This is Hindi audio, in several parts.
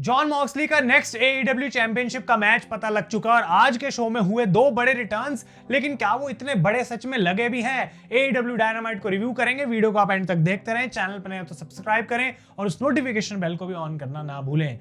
जॉन मॉक्सली का नेक्स्ट AEW चैंपियनशिप का मैच पता लग चुका और आज के शो में हुए दो बड़े रिटर्न्स, लेकिन क्या वो इतने बड़े सच में लगे भी हैं? AEW डायनामाइट को रिव्यू करेंगे। वीडियो को आप एंड तक देखते रहें, चैनल पर नए हो तो सब्सक्राइब करें और उस नोटिफिकेशन बेल को भी ऑन करना ना भूलें।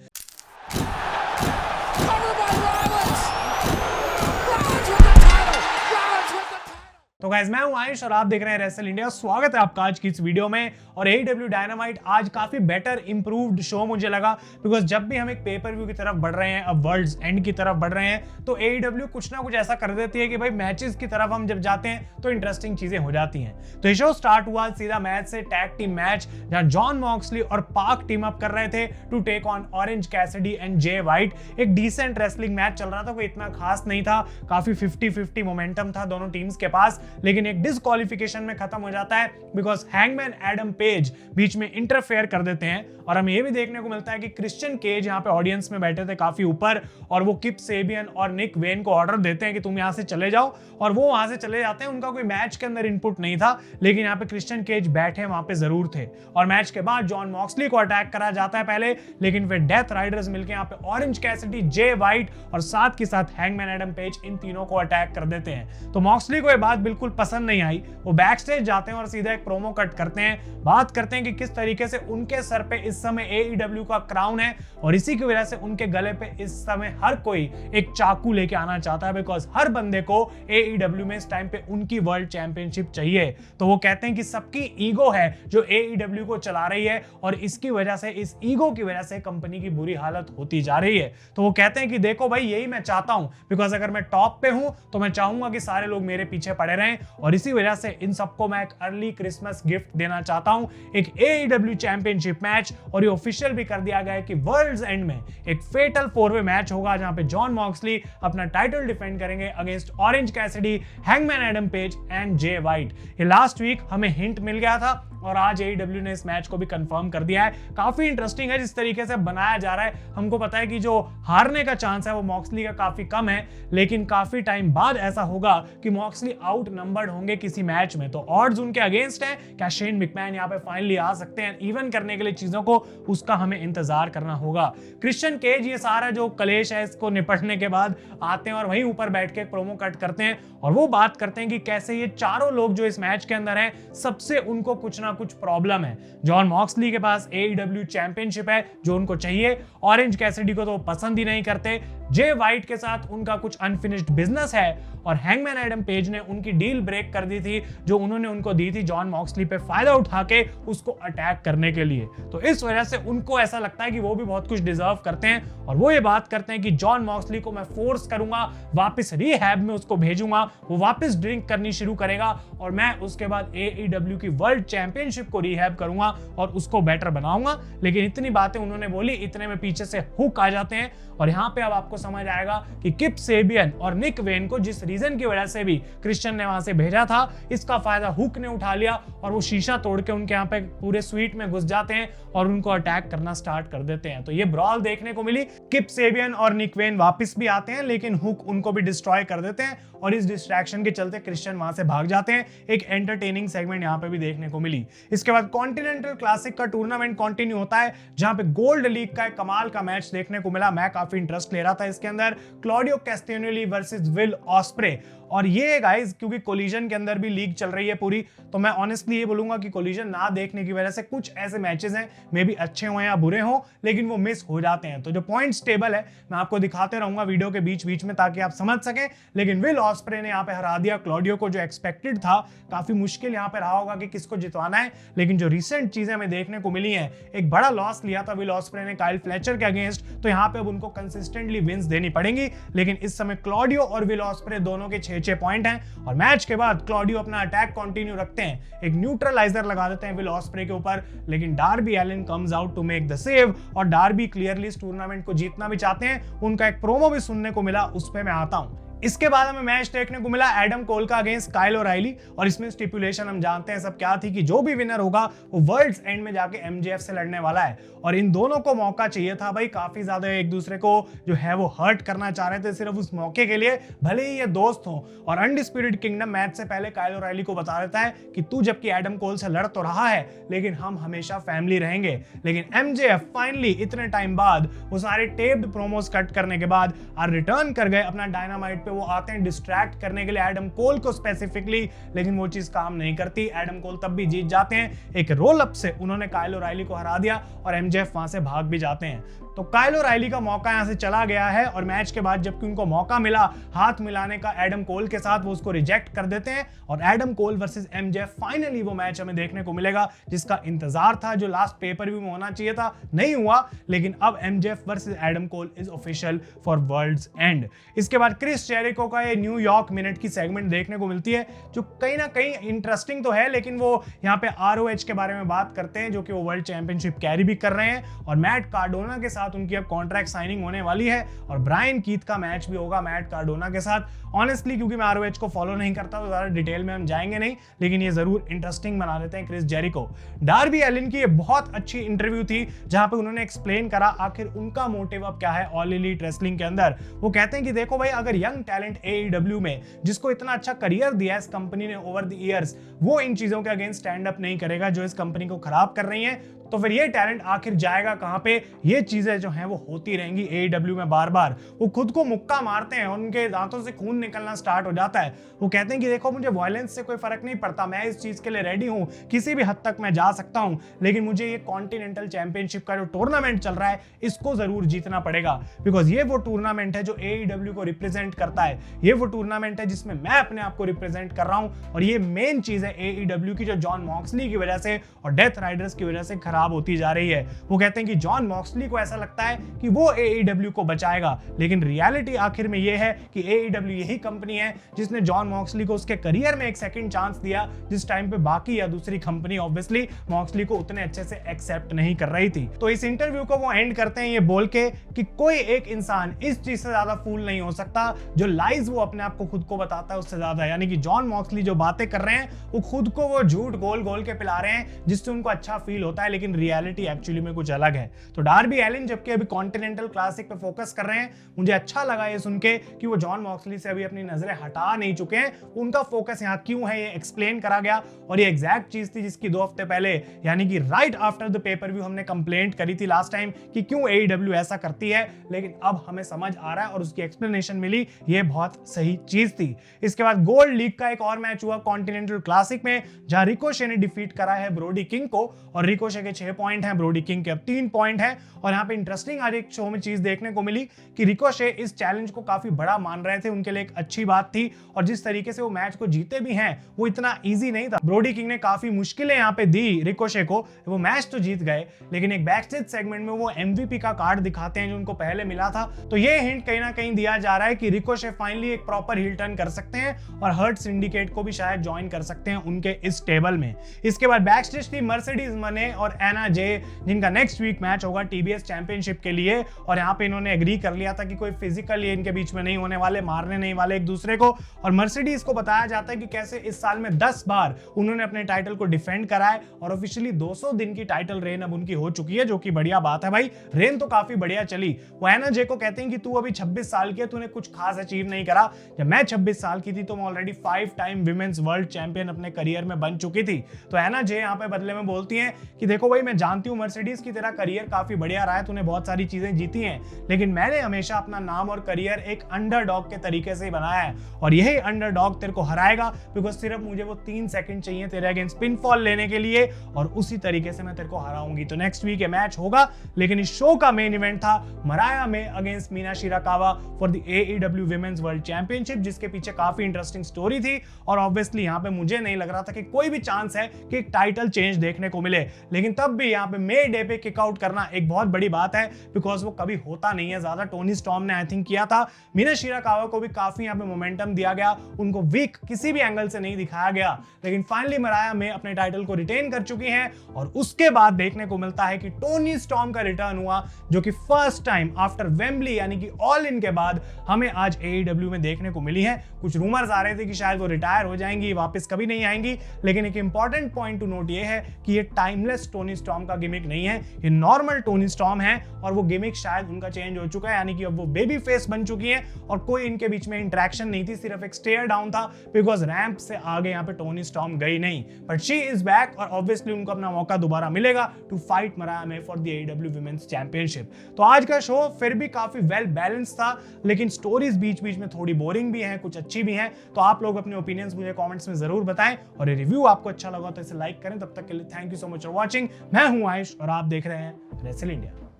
तो गाइस, मैं हूं आयुष और आप देख रहे हैं रेसल इंडिया। स्वागत है आपका आज की इस वीडियो में। और AEW डायनामाइट आज काफी बेटर इंप्रूव्ड शो मुझे लगा, बिकॉज जब भी हम एक पेपर व्यू की तरफ बढ़ रहे हैं, अब वर्ल्ड्स एंड की तरफ बढ़ रहे हैं, तो AEW कुछ ना कुछ ऐसा कर देती है कि भाई मैचेस की तरफ हम जब जाते हैं तो इंटरेस्टिंग चीजें हो जाती हैं। तो ये शो स्टार्ट हुआ सीधा मैच से, टैग टीम मैच, जहां जॉन मॉक्सली और पाक टीम अप कर रहे थे to take on Orange Cassidy and Jay White. एक डिसेंट रेसलिंग मैच चल रहा था, कोई इतना खास नहीं था, काफी 50-50 मोमेंटम था दोनों टीम्स के पास, लेकिन एक डिस्क्वालिफिकेशन में खत्म हो जाता है बिकॉज हैंगमैन एडम पेज बीच में इंटरफेयर कर देते हैं। और हमें यह भी देखने को मिलता है कि क्रिश्चियन केज यहाँ पे ऑडियंस में बैठे थे काफी ऊपर, और वो किप सेबियन और निक वेन को ऑर्डर देते हैं कि तुम यहाँ से चले जाओ, और वो वहां से चले जाते हैं। उनका कोई मैच के अंदर इनपुट नहीं था, लेकिन यहाँ पे क्रिश्चियन केज बैठे वहां पे जरूर थे। और मैच के बाद जॉन मॉक्सली को अटैक करा जाता है पहले, लेकिन फिर डेथ राइडर्स मिलकर यहाँ पे ऑरेंज कैसिडी, जे वाइट और साथ के साथ हैंगमैन एडम पेज, इन तीनों को अटैक कर देते हैं। तो मॉक्सली को ये बात बिल्कुल पसंद नहीं आई। वो बैक स्टेज जाते हैं और सीधा एक प्रोमो कट करते हैं, बात करते हैं कि किस तरीके से उनके सर पे इस समय AEW का क्राउन है, और इसी की वजह से उनके गले पे इस समय हर कोई एक चाकू लेके आना चाहता है, बिकॉज हर बंदे को AEW में इस टाइम पे उनकी वर्ल्ड चैंपियनशिप चाहिए। तो वो कहते हैं कि सबकी ईगो है जो AEW को चला रही है, और इसकी वजह से, इस ईगो की वजह से कंपनी की बुरी हालत होती जा रही है। तो वो कहते हैं कि देखो भाई, यही मैं चाहता हूं, बिकॉज अगर मैं टॉप पे हूं तो मैं चाहूंगा कि सारे लोग मेरे पीछे पड़े रहें, और इसी वजह से इन सबको मैं एक अर्ली क्रिसमस गिफ्ट देना चाहता हूं, एक AEW चैंपियनशिप मैच। और ये ऑफिशियल भी कर दिया गया है कि वर्ल्ड्स एंड में एक फेटल 4-वे मैच होगा, जहां पे जॉन मॉक्सली अपना टाइटल डिफेंड करेंगे against orange Cassidy, hangman Adam page and Jay white. ये लास्ट वीक हमें हिंट मिल गया था, और आज AEW ने इस मैच को भी कंफर्म कर दिया है। काफी इंटरेस्टिंग है जिस तरीके से बनाया जा रहा है। हमको पता है कि जो हारने का चांस है वो मॉक्सली का काफी कम है, लेकिन काफी टाइम बाद ऐसा होगा कि मॉक्सली आउट नंबर्ड होंगे किसी मैच में, तो ऑड्स उनके अगेंस्ट है। क्या शेन मैकमैन यहाँ पे फाइनली आ सकते हैं इवन करने के लिए चीजों को? उसका हमें इंतजार करना होगा। क्रिश्चियन केज ये सारा जो कलेश है इसको निपटने के बाद आते हैं और वहीं ऊपर बैठ के प्रोमो कट करते हैं, और वो बात करते हैं कि कैसे ये चारों लोग जो इस मैच के अंदर हैं, सबसे उनको कुछ ना कुछ प्रॉब्लम है। जॉन मॉक्सली के पास AEW चैंपियनशिप है जो उनको चाहिए, ऑरेंज कैसिडी को तो पसंद ही नहीं करते, जे वाइट के साथ उनका कुछ अनफिनिश्ड बिजनेस है, और हैंगमैन एडम पेज ने उनकी डील ब्रेक कर दी थी जो उन्होंने उनको दी थी जॉन मॉक्सली पे फायदा उठा के उसको अटैक करने के लिए। तो इस वजह से उनको ऐसा लगता है कि वो भी बहुत कुछ डिजर्व करते हैं, और वो ये बात करते हैं कि जॉन मॉक्सली को मैं फोर्स करूंगा, वापस रिहैब में उसको भेजूंगा, वो वापस ड्रिंक करनी शुरू करेगा, और मैं उसके बाद AEW की वर्ल्ड चैंपियनशिप को रिहैब करूंगा और उसको बेटर बनाऊंगा। लेकिन इतनी बातें उन्होंने बोली, इतने में पीछे से हुक आ जाते हैं, और यहाँ पे अब आपको समझ आएगा कि किप सेबियन और निक वेन को जिस रीजन की वजह से भी क्रिश्चियन ने वहां से भेजा था, इसका फायदा हुक ने उठा लिया, और वो शीशा तोड़ के उनके यहाँ पे पूरे स्वीट में घुस जाते हैं और उनको अटैक करना स्टार्ट कर देते हैं। तो ये ब्रॉल देखने को मिली। किप सेबियन और निक वेन वापस भी आते हैं, लेकिन हुक उनको भी डिस्ट्रॉय कर देते हैं, और इस डिस्ट्रैक्शन के चलते क्रिश्चियन वहां से भाग जाते हैं। एक एंटरटेनिंग सेगमेंट यहाँ पे भी देखने को मिली। इसके बाद कॉन्टिनेंटल क्लासिक का टूर्नामेंट कंटिन्यू होता है, जहां पे गोल्ड लीग का एक कमाल का मैच देखने को मिला। मैं काफी इंटरेस्ट ले रहा था इसके अंदर, क्लॉडियो कैस्टेनियोली वर्सेस विल ऑस्प्रे। और ये गाइस, क्योंकि कोलिजन के अंदर भी लीग चल रही है पूरी, तो मैं ऑनेस्टली ये बोलूंगा कि कोलिजन ना देखने की वजह से कुछ ऐसे मैचेस हैं, मे बी अच्छे हो या बुरे हो, लेकिन वो मिस हो जाते हैं। तो जो पॉइंट्स टेबल है मैं आपको दिखाते रहूंगा वीडियो के बीच बीच में, ताकि आप समझ सकें। लेकिन विल ऑस्प्रे ने यहाँ पे हरा दिया क्लॉडियो को, जो एक्सपेक्टेड था। काफी मुश्किल यहाँ पे रहा होगा कि किसको जितवाना है, लेकिन जो रिसेंट चीजें हमें देखने को मिली हैं, एक बड़ा लॉस लिया था विल ऑस्प्रे ने काइल फ्लेचर के अगेंस्ट, तो यहाँ पे अब उनको कंसिस्टेंटली विंस देनी पड़ेंगी। लेकिन इस समय क्लॉडियो और विल ऑस्प्रे दोनों के 6-6 पॉइंट हैं, और मैच के बाद क्लॉडियो अपना अटैक कंटिन्यू रखते हैं, एक न्यूट्रलाइजर लगा देते हैं विल ऑस्प्रे के ऊपर, लेकिन Darby Allin comes out to make the save, और डार्बी क्लियरली इस टूर्नामेंट को जीतना भी चाहते हैं। उनका एक प्रोमो भी सुनने को मिला, उस पे मैं आता हूं। इसके बाद हमें मैच देखने को मिला एडम कोल का अगेंस्ट काइल ओराइली, और इसमें स्टिपुलेशन हम जानते हैं सब क्या थी कि जो भी विनर होगा वो वर्ल्ड्स एंड में जाके एमजेएफ से लड़ने वाला है। और इन दोनों को मौका चाहिए था भाई, काफी ज्यादा एक दूसरे को जो है वो हर्ट करना चाह रहे थे सिर्फ उस मौके के लिए, भले ही ये दोस्त हो। और अनडिस्प्यूटेड किंगडम मैच से पहले काइल ओराइली को बता देता है कि तू जबकि एडम कोल से लड़ तो रहा है लेकिन हम हमेशा फैमिली रहेंगे। लेकिन एमजेएफ फाइनली इतने टाइम बाद वो सारे टेप्ड प्रोमोस कट करने के बाद रिटर्न कर गए अपना डायनामाइट पे। वो आते हैं डिस्ट्रैक्ट करने के लिए एडम कोल को स्पेसिफिकली, लेकिन वो चीज काम नहीं करती। एडम कोल तब भी जीत जाते हैं, एक रोल अप से उन्होंने काइल ओराइली को हरा दिया और एमजेएफ वहां से भाग भी जाते हैं। तो काइल ओराइली का मौका यहां से चला गया है, और मैच के बाद जबकि उनको मौका मिला हाथ मिलाने का एडम कोल के साथ, वो उसको रिजेक्ट कर देते हैं और Adam Cole versus MJF finally वो मैच हमें देखने को मिलेगा जिसका इंतजार था, जो लास्ट पेपर व्यू में होना चाहिए था, नहीं हुआ। लेकिन अब MJF versus Adam Cole is official for Worlds End. इसके बाद क्रिस जेरिको का ये न्यूयॉर्क मिनट की सेगमेंट देखने को मिलती है जो कहीं ना कहीं इंटरेस्टिंग तो है, लेकिन वो यहाँ पे ROH के बारे में बात करते हैं जो कि वो वर्ल्ड चैंपियनशिप कैरी भी कर रहे हैं, और मैट कार्डोना के साथ उनकी अब कॉन्ट्रैक्ट साइनिंग होने वाली है, और ब्रायन कीथ का मैच भी होगा मैट कार्डोना के साथ। ऑनेस्टली क्योंकि मैं ROH को फॉलो नहीं करता तो ज्यादा डिटेल में हम जाएंगे नहीं, लेकिन ये जरूर इंटरेस्टिंग बना देते हैं क्रिस जेरिको। डार्बी एलिन की ये बहुत अच्छी इंटरव्यू थी जहां पे उन्होंने एक्सप्लेन करा आखिर उनका मोटिव अब क्या है ऑल एलीट रेसलिंग के अंदर। वो कहते हैं कि देखो भाई, अगर यंग टैलेंट AEW में जिसको इतना अच्छा करियर दिया है इस कंपनी ने ओवर द ईयर्स, वो इन चीजों के अगेंस्ट स्टैंड अप नहीं करेगा जो इस कंपनी को खराब कर रही है, तो फिर ये टैलेंट आखिर जाएगा कहां पे। ये चीजें जो हैं वो होती रहेंगी AEW में बार बार। वो खुद को मुक्का मारते हैं, उनके दांतों से खून निकलना स्टार्ट हो जाता है। वो कहते हैं कि देखो मुझे वायलेंस से कोई फर्क नहीं पड़ता, मैं इस चीज के लिए रेडी हूं, किसी भी हद तक मैं जा सकता हूं, लेकिन मुझे ये कॉन्टिनेंटल चैंपियनशिप का जो टूर्नामेंट चल रहा है इसको जरूर जीतना पड़ेगा, बिकॉज ये वो टूर्नामेंट है जो AEW को रिप्रेजेंट करता है। ये वो टूर्नामेंट है जिसमें मैं अपने आप को रिप्रेजेंट कर रहा हूं, और ये मेन चीज है AEW की जो जॉन मॉक्सली की वजह से और डेथ राइडर्स की वजह से खराब होती जा रही है। वो कहते हैं कि जॉन मॉक्सली को ऐसा लगता है कि वो AEW को बचाएगा, लेकिन रियलिटी आखिर में ये है कि AEW यही कंपनी है जिसने जॉन मॉक्सली को उसके करियर में एक सेकंड चांस दिया, जिस टाइम पे बाकी या दूसरी कंपनी ऑब्वियसली मॉक्सली को उतने अच्छे से एक्सेप्ट नहीं कर रही थी। तो इस इंटरव्यू को वो एंड करते हैं ये बोल के कि कोई एक इंसान इस चीज से ज्यादा फूल नहीं हो सकता जो लाइज वो अपने आप को खुद को बताता है उससे ज्यादा। यानी कि जॉन मॉक्सली जो बातें कर रहे हैं वो खुद को वो झूठ गोल गोल के पिला रहे हैं जिससे उनको अच्छा फील होता है, लेकिन रियलिटी एक्चुअली में कुछ अलग है। तो डार्बी एलिन जबकि अभी कॉन्टिनेंटल क्लासिक पे फोकस कर रहे हैं, मुझे अच्छा लगा ये सुन के कि वो जॉन मॉक्सली से अभी अपनी नजरें हटा नहीं चुके हैं। उनका फोकस यहाँ क्यों है ये एक्सप्लेन करा गया, और ये एग्जैक्ट चीज थी जिसकी 2 हफ्ते पहले यानी कि right after the pay per view हमने कंप्लेंट करी थी लास्ट टाइम कि क्यों AEW ऐसा करती है, लेकिन अब हमें समझ आ रहा है और उसकी एक्सप्लेनेशन मिली, ये बहुत सही चीज थी। इसके बाद गोल्ड लीग का एक और मैच हुआ कॉन्टिनेंटल क्लासिक में, जहां रिकोशे ने डिफीट करा है ब्रोडी किंग को, और रिकोशे के 6 पॉइंट हैं, ब्रोडी किंग के अब 3 पॉइंट है। और यहाँ पे इंटरेस्टिंग आज एक शो में चीज देखने को मिली कि रिकोशे इस चैलेंज को काफी बड़ा मान रहे थे, उनके लिए एक अच्छी बात थी, और जिस तरीके से वो मैच को जीते भी हैं वो इतना इजी नहीं था। ब्रोडी किंग ने काफी मुश्किलें यहाँ पे दी रिकोशे को, वो मैच तो जीत गए, लेकिन एक बैकस्टेज सेगमेंट में वो MVP का कार्ड दिखाते हैं जो उनको पहले मिला था। तो ये हिंट कहीं ना कहीं दिया जा रहा है कि रिकोशे फाइनली एक प्रॉपर हील टर्न कर सकते हैं और हर्ट सिंडिकेट को भी शायद ज्वाइन कर सकते हैं उनके इस टेबल में। इसके बाद बैकस्टेज थी मर्सिडीज मने और एना जे, जिनका नेक्स्ट वीक मैच होगा TBS चैंपियनशिप के लिए, और यहाँ पे इन्होंने एग्री कर लिया था कि कोई फिजिकल ये इनके बीच में नहीं होने वाले, मारने नहीं वाले एक दूसरे को। और मर्सिडीज को बताया जाता है कि कैसे इस साल में 10 बार उन्होंने अपने टाइटल को डिफेंड करा है, और ऑफिशियली 200 दिन की टाइटल रेन अब उनकी हो चुकी है, जो कि बढ़िया बात है भाई, रेन तो काफी बढ़िया चली। वो एना जे को कहते हैं कि तू अभी 26 साल की है, तूने कुछ खास अचीव नहीं करा। जब मैं 26 साल की थी तो मैं already 5 time women's world champion अपने करियर में बन चुकी थी। तो एना जे यहाँ पे बदले में बोलती हैं कि देखो भाई, मैं जानती हूँ मर्सिडीज की तेरा करियर काफी बढ़िया रहा है, तूने बहुत सारी चीजें जीती हैं, लेकिन मैंने हमेशा अपना नाम और करियर एक अंडरडॉग के तरीके से ही बनाया है, और यही अंडरडॉग तेरे को हराएगा, बिकॉज सिर्फ मुझे वो 3 सेकंड चाहिए तेरे अगेंस्ट पिनफॉल लेने के लिए, और उसी तरीके से मैं तेरे को हराऊंगी। तो नेक्स्ट वीक ये मैच होगा, लेकिन इस शो का मेन इवेंट था मराया में against Mina Shirakawa for the AEW women's world championship, जिसके पीछे काफी इंटरेस्टिंग स्टोरी थी, और ऑब्वियसली यहाँ पे मुझे नहीं लग रहा था कि कोई भी चांस है कि एक टाइटल चेंज देखने को मिले। लेकिन तब भी यहाँ पे मे डे पे किक आउट करना एक बहुत बड़ी बात है, बिकॉज वो कभी होता नहीं है ज्यादा। टोनी स्टॉर्म ने आई थिंक किया था। मीना शिराकावा को भी काफी यहाँ पे मोमेंटम दिया गया, उनको वीक किसी भी एंगल से नहीं दिखाया गया, लेकिन फाइनली मराया मे अपने टाइटल को रिटेन कर चुकी हैं। और उसके बाद देखने को मिलता है कि टोनी स्टॉर्म का रिटर्न हुआ, जो कि फर्स्ट टाइम आफ्टर वेम्बली यानी कि ऑल इन के बाद हमें आज AEW में देखने को मिली है। कुछ रूमर्स आ रहे थे कि शायद वो रिटायर हो जाएंगी, वापस कभी नहीं आएंगी, लेकिन एक इंपॉर्टेंट पॉइंट टू नोट ये है कि ये टाइमलेस टोनी स्टॉर्म का गिमिक नहीं है, ये नॉर्मल टोनी स्टॉर्म है। और वो गिमिक शायद उनका चेंज हो चुका है, यानी कि अब वो बेबी फेस बन चुकी है और कोई इनके बीच में इंटरेक्शन नहीं थी, सिर्फ एक स्टेयर डाउन था, बिकॉज रैंप से आगे यहाँ पे टोनी स्टॉर्म गई नहीं। बट शी इज बैक और ऑब्वियसली उनको अपना मौका दोबारा मिलेगा to fight Mariah May for the AEW women's championship. तो आज का शो फिर भी काफी वेल बैलेंस था, लेकिन स्टोरीज बीच बीच में थोड़ी बोरिंग भी हैं, कुछ अच्छी भी हैं। तो आप लोग अपने ओपिनियंस मुझे कमेंट्स में जरूर बताएं, और ये रिव्यू आपको अच्छा लगा तो इसे लाइक करें। तब तक के लिए thank you so much for watching. मैं हूं आयुष और आप देख रहे हैं रेसल इंडिया।